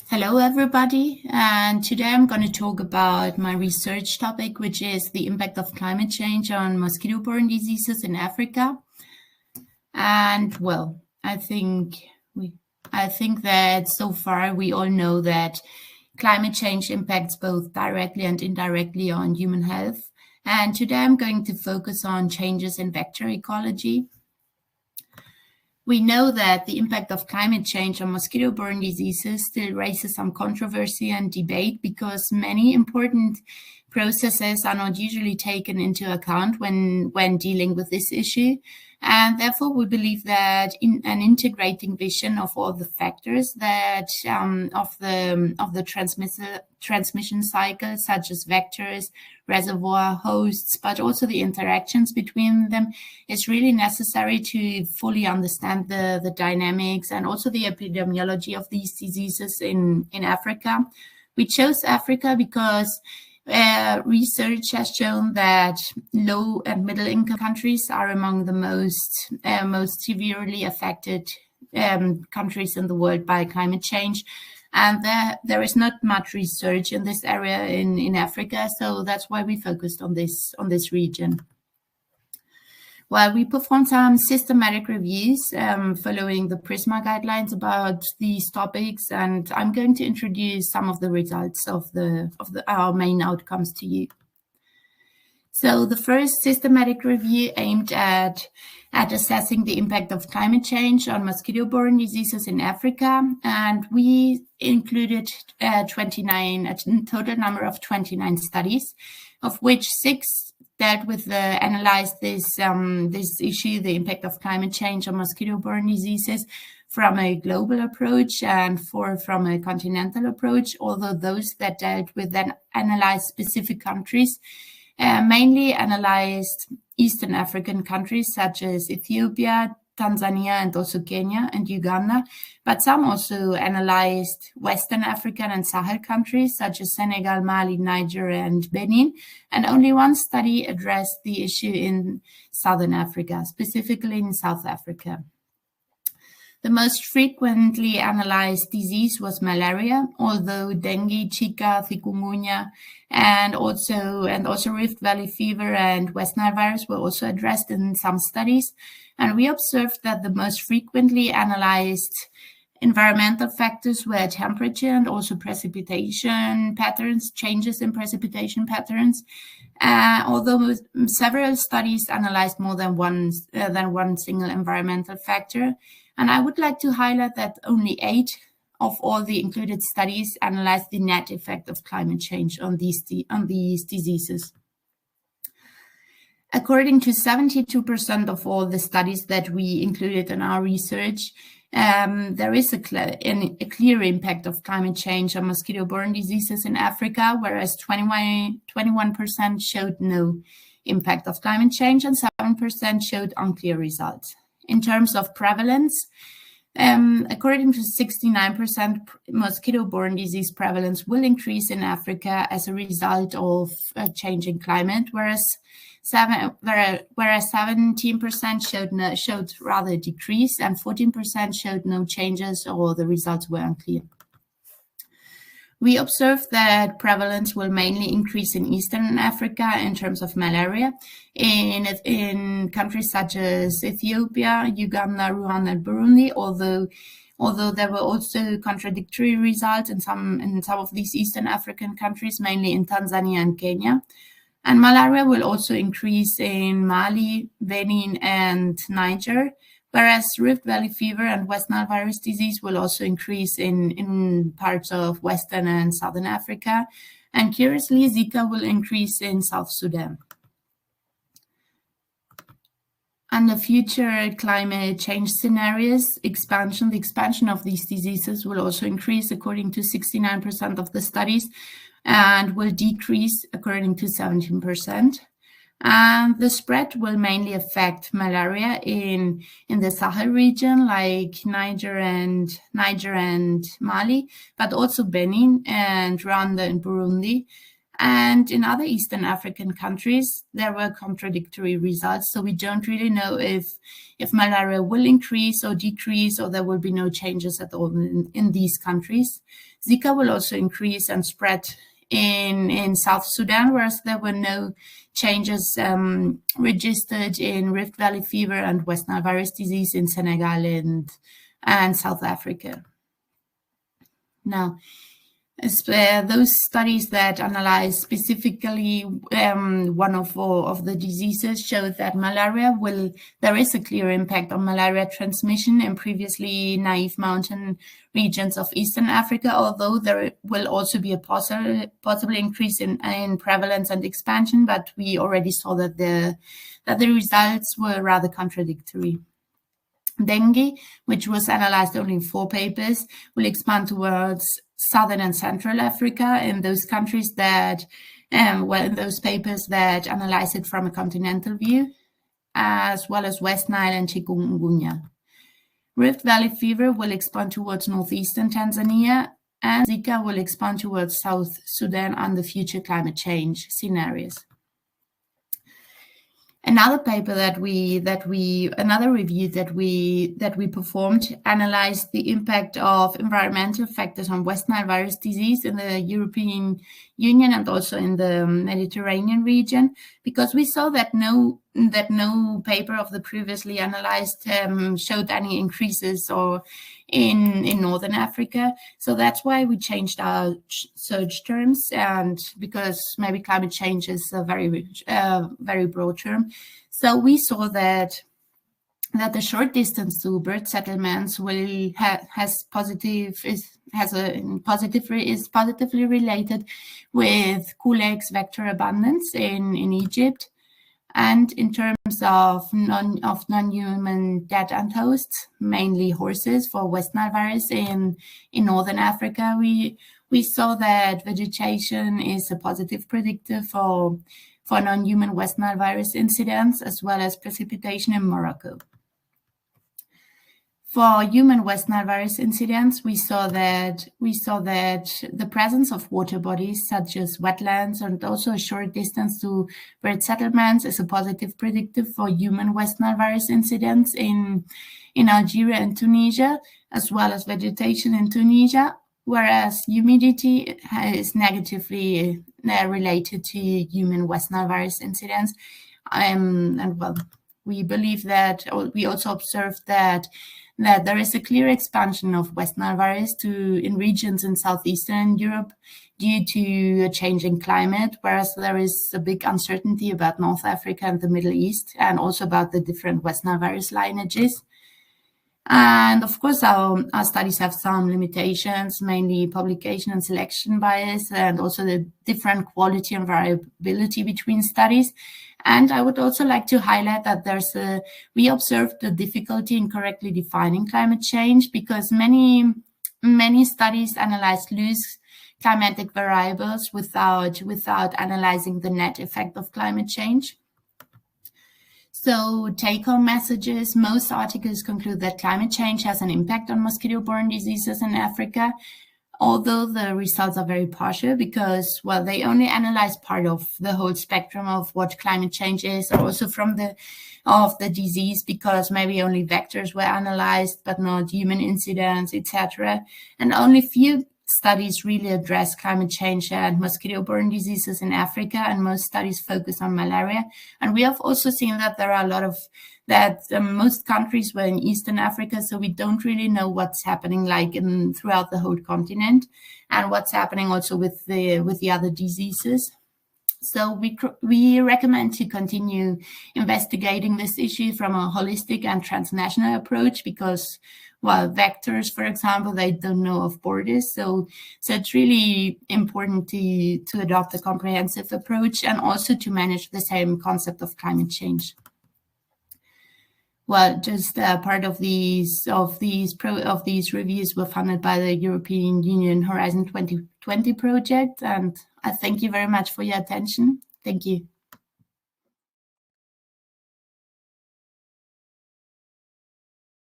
Hello, everybody. And today I'm going to talk about my research topic, which is the impact of climate change on mosquito-borne diseases in Africa. And well, I think that so far we all know that climate change impacts both directly and indirectly on human health. And today I'm going to focus on changes in vector ecology. We know that the impact of climate change on mosquito-borne diseases still raises some controversy and debate because many important processes are not usually taken into account when dealing with this issue. And therefore, we believe that in an integrating vision of all the factors that of the transmission cycle, such as vectors, reservoir, hosts, but also the interactions between them, is really necessary to fully understand the dynamics and also the epidemiology of these diseases in Africa. We chose Africa because research has shown that low and middle income countries are among the most severely affected countries in the world by climate change. And there is not much research in this area in Africa, so that's why we focused on this region. Well, we performed some systematic reviews following the PRISMA guidelines about these topics, and I'm going to introduce some of the results of our main outcomes to you. So the first systematic review aimed at assessing the impact of climate change on mosquito-borne diseases in Africa, and we included a total number of 29 studies, of which 6 dealt with analyzed this issue, the impact of climate change on mosquito-borne diseases, from a global approach and 4 from a continental approach, although those that dealt with then analyzed specific countries mainly analyzed Eastern African countries such as Ethiopia, Tanzania, and also Kenya and Uganda, but some also analyzed Western African and Sahel countries such as Senegal, Mali, Niger, and Benin, and only one study addressed the issue in Southern Africa, specifically in South Africa. The most frequently analyzed disease was malaria, although dengue, Zika, chikungunya, and also Rift Valley fever and West Nile virus were also addressed in some studies. And we observed that the most frequently analyzed environmental factors were temperature and also precipitation patterns, changes in precipitation patterns. Although several studies analyzed more than one single environmental factor. And I would like to highlight that only 8 of all the included studies analyzed the net effect of climate change on these diseases. According to 72% of all the studies that we included in our research, there is a clear impact of climate change on mosquito-borne diseases in Africa, whereas 21% showed no impact of climate change and 7% showed unclear results. In terms of prevalence, according to 69%, mosquito-borne disease prevalence will increase in Africa as a result of changing climate, whereas 17% showed rather a decrease and 14% showed no changes or the results were unclear. We observed that prevalence will mainly increase in Eastern Africa in terms of malaria in countries such as Ethiopia, Uganda, Rwanda, and Burundi, although there were also contradictory results in some of these Eastern African countries, mainly in Tanzania and Kenya. And malaria will also increase in Mali, Benin, and Niger, whereas Rift Valley fever and West Nile virus disease will also increase in parts of Western and Southern Africa. And curiously, Zika will increase in South Sudan. Under future climate change scenarios, the expansion of these diseases will also increase according to 69% of the studies and will decrease according to 17%. And the spread will mainly affect malaria in the Sahel region, like Niger and Mali, but also Benin and Rwanda and Burundi. And in other Eastern African countries, there were contradictory results. So we don't really know if malaria will increase or decrease, or there will be no changes at all in these countries. Zika will also increase and spread in South Sudan, whereas there were no changes registered in Rift Valley fever and West Nile virus disease in Senegal and South Africa. Now, those studies that analyze specifically one of the diseases showed that there is a clear impact on malaria transmission in previously naive mountain regions of Eastern Africa, although there will also be a possible increase in prevalence and expansion, but we already saw that the results were rather contradictory. Dengue, which was analyzed only in 4 papers, will expand towards Southern and Central Africa in those countries that, in those papers that analyze it from a continental view, as well as West Nile and chikungunya. Rift Valley fever will expand towards northeastern Tanzania, and Zika will expand towards South Sudan under future climate change scenarios. Another review that we performed analyzed the impact of environmental factors on West Nile virus disease in the European Union and also in the Mediterranean region, because we saw that no paper of the previously analyzed showed any increases or in Northern Africa. So that's why we changed our search terms, and because maybe climate change is a very broad term. So we saw that the short distance to bird settlements is positively related with Culex vector abundance in Egypt. And in terms of non-human dead and hosts, mainly horses for West Nile virus in Northern Africa, we saw that vegetation is a positive predictor for non-human West Nile virus incidence, as well as precipitation in Morocco. For human West Nile virus incidents, we saw that the presence of water bodies such as wetlands and also a short distance to bird settlements is a positive predictor for human West Nile virus incidents in Algeria and Tunisia, as well as vegetation in Tunisia, whereas humidity is negatively related to human West Nile virus incidents. We believe that, or we also observed that there is a clear expansion of West Nile virus in regions in southeastern Europe due to a changing climate, whereas there is a big uncertainty about North Africa and the Middle East, and also about the different West Nile virus lineages. And of course, our studies have some limitations, mainly publication and selection bias, and also the different quality and variability between studies. And I would also like to highlight that we observed the difficulty in correctly defining climate change, because many studies analyzed loose climatic variables without analyzing the net effect of climate change. So take-home messages: most articles conclude that climate change has an impact on mosquito-borne diseases in Africa, although the results are very partial because, well, they only analyze part of the whole spectrum of what climate change is, or also of the disease, because maybe only vectors were analyzed, but not human incidents, etc. And only few studies really address climate change and mosquito-borne diseases in Africa, and most studies focus on malaria. And we have also seen that there are a lot of most countries were in Eastern Africa, so we don't really know what's happening throughout the whole continent, and what's happening also with the other diseases. So we recommend to continue investigating this issue from a holistic and transnational approach, because, well, vectors, for example, they don't know of borders. So it's really important to adopt a comprehensive approach, and also to manage the same concept of climate change. Well, just part of these reviews were funded by the European Union Horizon 2020 project, and I thank you very much for your attention. Thank you.